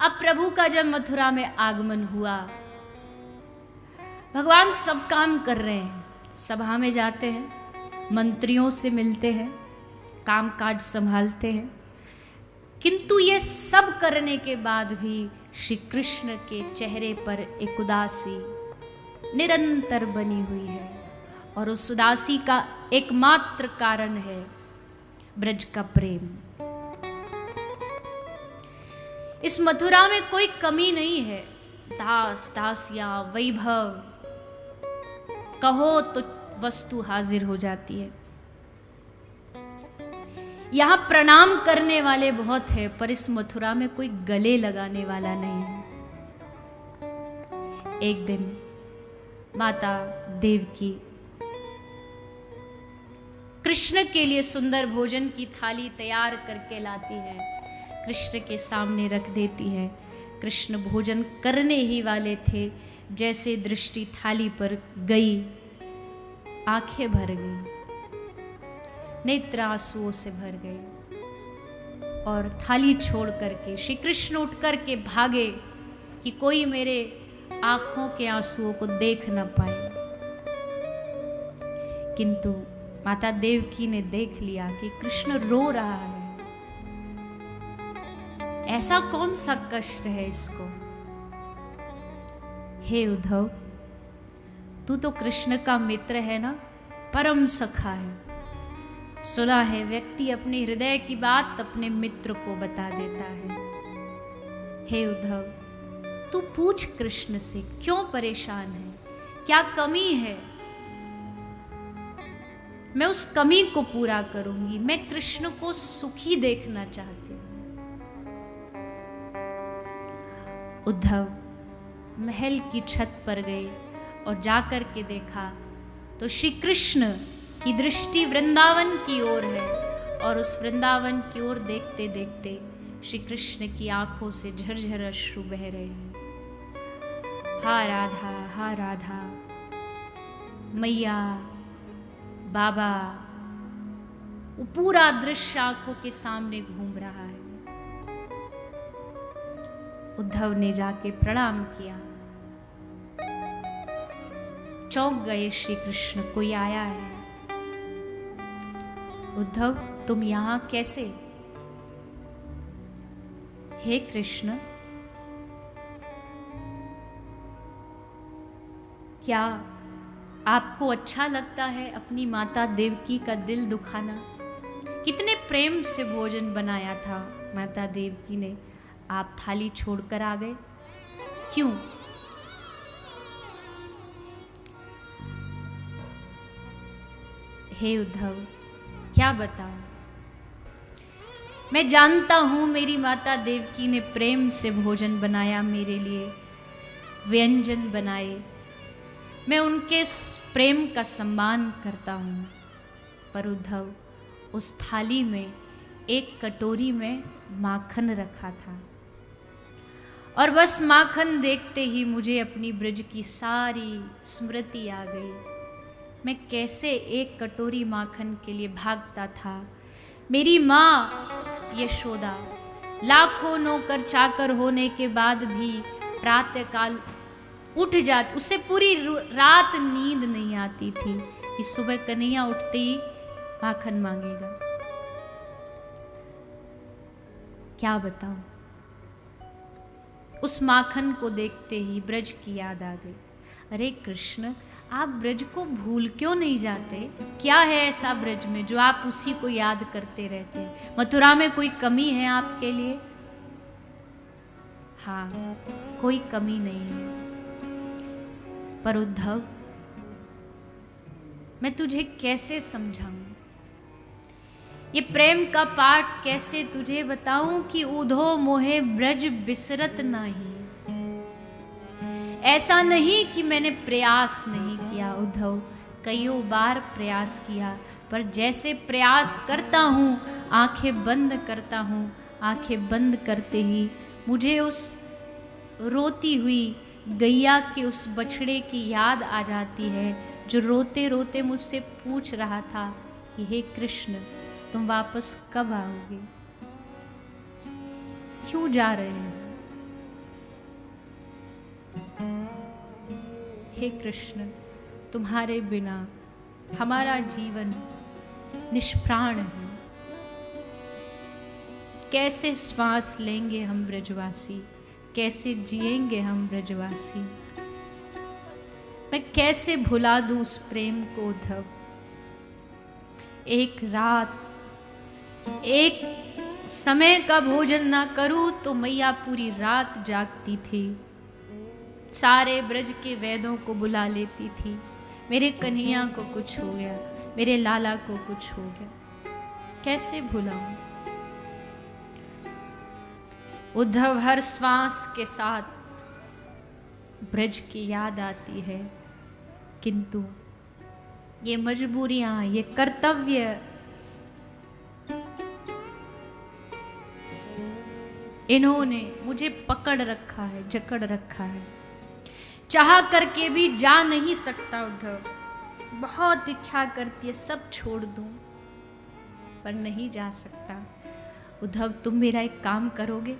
अब प्रभु का जब मथुरा में आगमन हुआ, भगवान सब काम कर रहे हैं, सभा में जाते हैं, मंत्रियों से मिलते हैं, काम काज संभालते हैं, किंतु ये सब करने के बाद भी श्री कृष्ण के चेहरे पर एक उदासी निरंतर बनी हुई है, और उस उदासी का एकमात्र कारण है ब्रज का प्रेम। इस मथुरा में कोई कमी नहीं है, दास दासियां वैभव कहो तो वस्तु हाजिर हो जाती है। यहां प्रणाम करने वाले बहुत है, पर इस मथुरा में कोई गले लगाने वाला नहीं है। एक दिन माता देवकी कृष्ण के लिए सुंदर भोजन की थाली तैयार करके लाती है, कृष्ण के सामने रख देती है। कृष्ण भोजन करने ही वाले थे, जैसे दृष्टि थाली पर गई, आंखें भर गई, नेत्र आंसुओं से भर गए, और थाली छोड़ करके श्री कृष्ण उठ करके भागे कि कोई मेरे आंखों के आंसुओं को देख न पाए। किंतु माता देवकी ने देख लिया कि कृष्ण रो रहा है, ऐसा कौन सा कष्ट है इसको। हे उद्धव, तू तो कृष्ण का मित्र है ना, परम सखा है। सुना है व्यक्ति अपने हृदय की बात अपने मित्र को बता देता है। हे उद्धव, तू पूछ कृष्ण से क्यों परेशान है, क्या कमी है, मैं उस कमी को पूरा करूंगी। मैं कृष्ण को सुखी देखना चाहती हूं। उद्धव महल की छत पर गए और जाकर के देखा तो श्री कृष्ण की दृष्टि वृंदावन की ओर है, और उस वृंदावन की ओर देखते देखते श्री कृष्ण की आंखों से झरझर अश्रु बह रहे हैं। हा राधा, हा राधा, मैया, बाबा, वो पूरा दृश्य आंखों के सामने घूम रहा है। उद्धव ने जाके प्रणाम किया, चौंक गए श्री कृष्ण, कोई आया है। उद्धव, तुम यहां कैसे? हे कृष्ण, क्या आपको अच्छा लगता है अपनी माता देवकी का दिल दुखाना? कितने प्रेम से भोजन बनाया था माता देवकी ने, आप थाली छोड़कर आ गए, क्यों? हे उद्धव, क्या बताऊं? मैं जानता हूं मेरी माता देवकी ने प्रेम से भोजन बनाया मेरे लिए, व्यंजन बनाए, मैं उनके प्रेम का सम्मान करता हूं। पर उद्धव, उस थाली में एक कटोरी में माखन रखा था, और बस माखन देखते ही मुझे अपनी ब्रज की सारी स्मृति आ गई। मैं कैसे एक कटोरी माखन के लिए भागता था। मेरी माँ यशोदा लाखों नौकर चाकर होने के बाद भी प्रातःकाल उठ जाती, उससे पूरी रात नींद नहीं आती थी कि सुबह कन्हैया उठते ही माखन मांगेगा। क्या बताऊं, उस माखन को देखते ही ब्रज की याद आ गई। अरे कृष्ण, आप ब्रज को भूल क्यों नहीं जाते? क्या है ऐसा ब्रज में जो आप उसी को याद करते रहते हैं? मथुरा में कोई कमी है आपके लिए? हाँ, कोई कमी नहीं है। पर उद्धव, मैं तुझे कैसे समझाऊं? ये प्रेम का पाठ कैसे तुझे बताऊं कि उधो मोहे ब्रज बिसरत नहीं। ऐसा नहीं कि मैंने प्रयास नहीं किया उद्धव, कईयों बार प्रयास किया, पर जैसे प्रयास करता हूं, आंखें बंद करता हूं, आंखें बंद करते ही मुझे उस रोती हुई गैया के उस बछड़े की याद आ जाती है, जो रोते रोते मुझसे पूछ रहा था कि हे कृष्ण, तुम वापस कब आओगे? क्यों जा रहे हो? हे कृष्ण, तुम्हारे बिना हमारा जीवन निष्प्राण है। कैसे श्वास लेंगे हम ब्रजवासी, कैसे जिएंगे हम ब्रजवासी। मैं कैसे भुला दूं उस प्रेम को उद्धव। एक रात, एक समय का भोजन ना करूं तो मैया पूरी रात जागती थी, सारे ब्रज के वैदों को बुला लेती थी। मेरे कन्हैया को कुछ हो गया, मेरे लाला को कुछ हो गया, कैसे भुलाऊं। उद्धव, हर श्वास के साथ ब्रज की याद आती है, किंतु ये मजबूरियां, ये कर्तव्य, इन्होंने मुझे पकड़ रखा है, जकड़ रखा है। चाह करके भी जा नहीं सकता उद्धव। बहुत इच्छा करती है सब छोड़ दूं, पर नहीं जा सकता। उद्धव, तुम मेरा एक काम करोगे?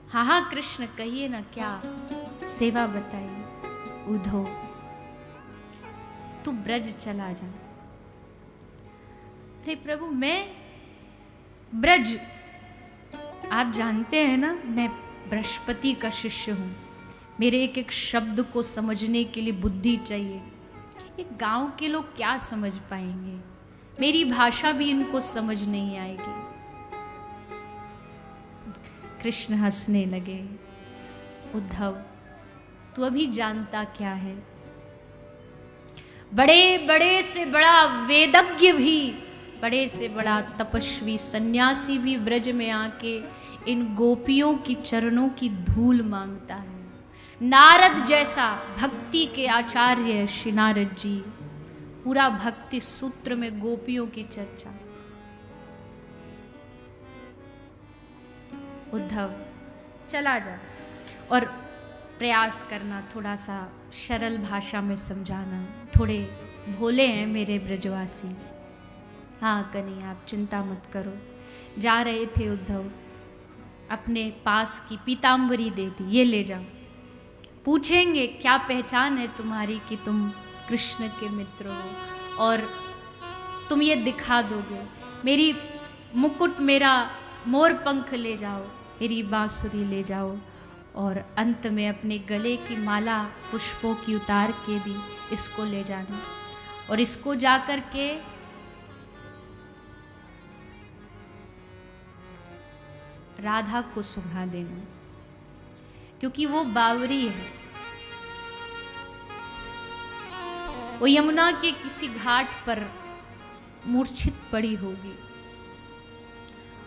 हाँ हाँ कृष्ण, कहिए ना, क्या सेवा बताइए। उद्धव, तू ब्रज चला जा। अरे प्रभु, मैं ब्रज, आप जानते हैं ना, मैं बृहस्पति का शिष्य हूं। मेरे एक एक शब्द को समझने के लिए बुद्धि चाहिए। ये गांव के लोग क्या समझ पाएंगे, मेरी भाषा भी इनको समझ नहीं आएगी। कृष्ण हंसने लगे। उद्धव, तू अभी जानता क्या है, बड़े बड़े से बड़ा वेदज्ञ भी, बड़े से बड़ा तपस्वी सन्यासी भी ब्रज में आके इन गोपियों की चरणों की धूल मांगता है। नारद जैसा भक्ति के आचार्य श्री नारद जी, पूरा भक्ति सूत्र में गोपियों की चर्चा। उद्धव, चला जा और प्रयास करना, थोड़ा सा सरल भाषा में समझाना। थोड़े भोले हैं मेरे ब्रजवासी। हाँ कन्हैया, आप चिंता मत करो। जा रहे थे उद्धव, अपने पास की पीतांबरी दे दी, ये ले जाओ। पूछेंगे क्या पहचान है तुम्हारी कि तुम कृष्ण के मित्र हो, और तुम ये दिखा दोगे। मेरी मुकुट, मेरा मोर पंख ले जाओ, मेरी बांसुरी ले जाओ, और अंत में अपने गले की माला पुष्पों की उतार के दी, इसको ले जाना और इसको जाकर के राधा को सुंघा देना, क्योंकि वो बावरी है। वो यमुना के किसी घाट पर मूर्छित पड़ी होगी,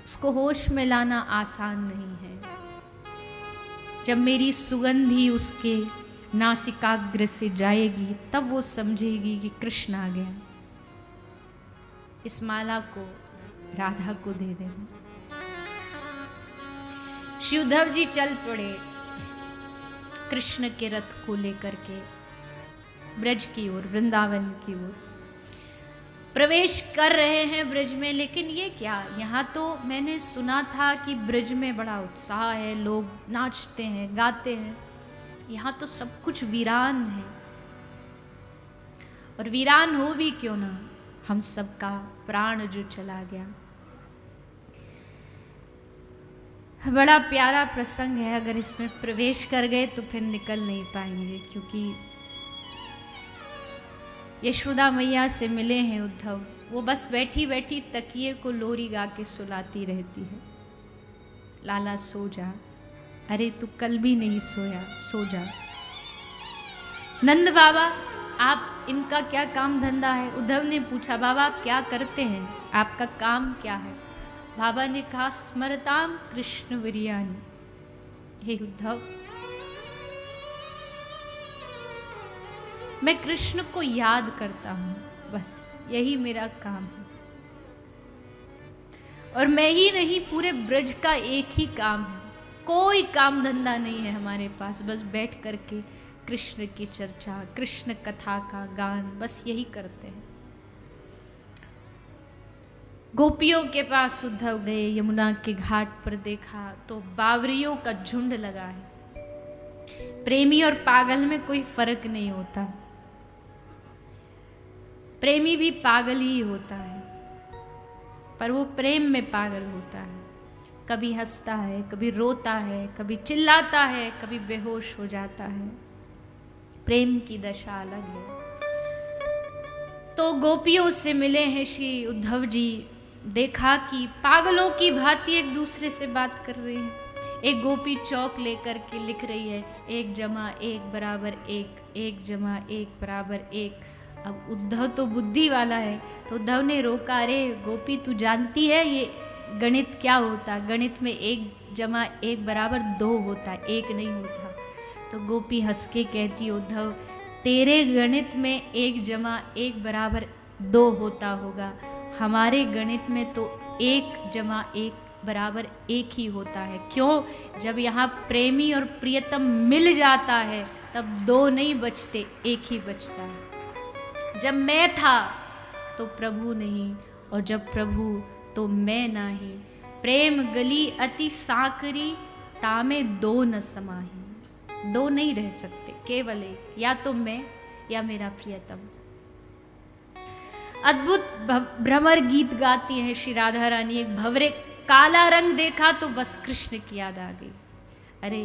उसको होश में लाना आसान नहीं है। जब मेरी सुगंधी उसके नासिकाग्र से जाएगी, तब वो समझेगी कि कृष्ण आ गया। इस माला को राधा को दे देना। श्री उद्धव जी चल पड़े कृष्ण के रथ को लेकर के ब्रज की ओर, वृंदावन की ओर प्रवेश कर रहे हैं ब्रज में। लेकिन ये क्या, यहाँ तो मैंने सुना था कि ब्रज में बड़ा उत्साह है, लोग नाचते हैं, गाते हैं। यहाँ तो सब कुछ वीरान है, और वीरान हो भी क्यों ना, हम सबका प्राण जो चला गया। बड़ा प्यारा प्रसंग है, अगर इसमें प्रवेश कर गए तो फिर निकल नहीं पाएंगे, क्योंकि यशोदा मैया से मिले हैं उद्धव। वो बस बैठी बैठी तकिए को लोरी गा के सुलाती रहती है। लाला सो जा, अरे तू कल भी नहीं सोया, सो जा। नंद बाबा, आप, इनका क्या काम धंधा है? उद्धव ने पूछा, बाबा आप क्या करते हैं, आपका काम क्या है? बाबा ने कहा, स्मरताम कृष्ण वीर्यानि। हे उद्धव, मैं कृष्ण को याद करता हूं, बस यही मेरा काम है। और मैं ही नहीं, पूरे ब्रज का एक ही काम है, कोई काम धंधा नहीं है हमारे पास। बस बैठ करके कृष्ण की चर्चा, कृष्ण कथा का गान, बस यही करते हैं। गोपियों के पास उद्धव गए, यमुना के घाट पर देखा तो बावरियों का झुंड लगा है। प्रेमी और पागल में कोई फर्क नहीं होता। प्रेमी भी पागल ही होता है, पर वो प्रेम में पागल होता है। कभी हंसता है, कभी रोता है, कभी चिल्लाता है, कभी बेहोश हो जाता है। प्रेम की दशा अलग है। तो गोपियों से मिले हैं श्री उद्धव जी, देखा कि पागलों की भांति एक दूसरे से बात कर रही हैं। एक गोपी चौक लेकर के लिख रही है 1 जमा 1 बराबर 1, 1 जमा 1 बराबर 1। अब उद्धव तो बुद्धि वाला है, तो उद्धव ने रोका, अरे गोपी तू जानती है ये गणित क्या होता? गणित में 1 जमा 1 बराबर 2 होता है, 1 नहीं होता। तो गोपी हंस के कहती, उद्धव तेरे गणित में 1 जमा 1 बराबर 2 होता होगा, हमारे गणित में तो 1 जमा 1 बराबर 1 ही होता है। क्यों? जब यहाँ प्रेमी और प्रियतम मिल जाता है तब 2 नहीं बचते, 1 ही बचता है। जब मैं था तो प्रभु नहीं, और जब प्रभु तो मैं नाही। प्रेम गली अति साकरी, तामे 2 न समाही। 2 नहीं रह सकते, केवल 1, या तो मैं या मेरा प्रियतम। अद्भुत भ्रमर गीत गाती है श्री राधा रानी। एक भंवरे काला रंग देखा तो बस कृष्ण की याद आ गई। अरे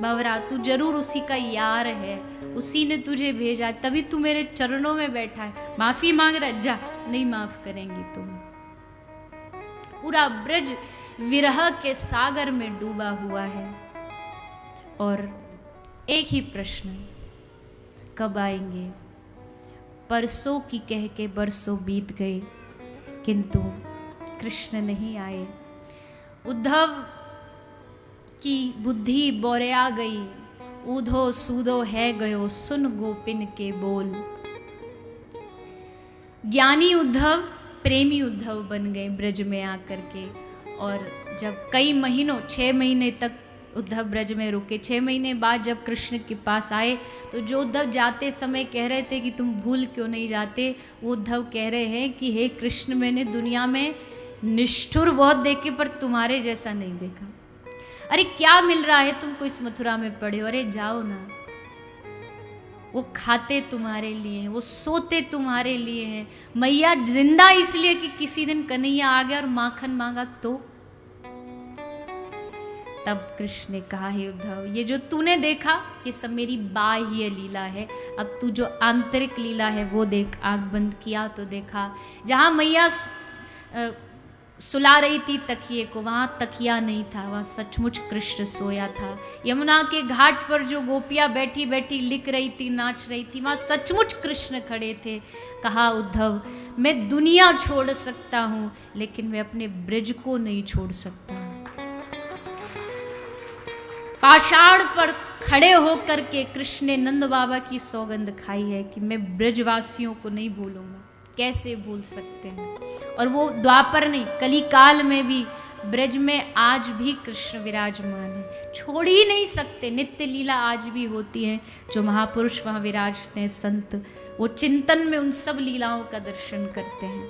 भंवरा, तू जरूर उसी का यार है, उसी ने तुझे भेजा, तभी तू मेरे चरणों में बैठा है। माफी मांग रहा, जा, नहीं माफ करेंगी तुम। पूरा ब्रज विरह के सागर में डूबा हुआ है, और एक ही प्रश्न, कब आएंगे? परसों की कह के बरसों बीत गए, किंतु कृष्ण नहीं आए। उद्धव की बुद्धि बोरिया गई, ऊधो सूधो है गयो, सुन गोपिन के बोल। ज्ञानी उद्धव प्रेमी उद्धव बन गए ब्रज में आकर के। और जब कई महीनों, 6 महीने तक उद्धव ब्रज में रुके, 6 महीने बाद जब कृष्ण के पास आए, तो जो उद्धव जाते समय कह रहे थे कि तुम भूल क्यों नहीं जाते, वो उद्धव कह रहे हैं कि हे कृष्ण, मैंने दुनिया में निष्ठुर बहुत देखे पर तुम्हारे जैसा नहीं देखा। अरे क्या मिल रहा है तुमको इस मथुरा में पड़े हो? अरे जाओ ना, वो खाते तुम्हारे लिए हैं, वो सोते तुम्हारे लिए हैं। मैया जिंदा इसलिए कि किसी दिन कन्हैया आ गया और माखन मांगा तो। तब कृष्ण ने कहा, हे उद्धव, ये जो तूने देखा ये सब मेरी बाह्य लीला है, अब तू जो आंतरिक लीला है वो देख। आंख बंद किया तो देखा, जहां मैया सुला रही थी तकिए को, वहां तकिया नहीं था, वहां सचमुच कृष्ण सोया था। यमुना के घाट पर जो गोपियां बैठी बैठी लिख रही थी, नाच रही थी, वहां सचमुच कृष्ण खड़े थे। कहा, उद्धव, मैं दुनिया छोड़ सकता हूं, लेकिन मैं अपने ब्रज को नहीं छोड़ सकता। पाषाण पर खड़े होकर के कृष्ण ने नंद बाबा की सौगंध खाई है कि मैं ब्रजवासियों को नहीं भूलूंगा। कैसे भूल सकते हैं? और वो द्वापर नहीं, कली काल में भी ब्रज में आज भी कृष्ण विराजमान है, छोड़ ही नहीं सकते। नित्य लीला आज भी होती है, जो महापुरुष वहां विराजते हैं, संत, वो चिंतन में उन सब लीलाओं का दर्शन करते हैं।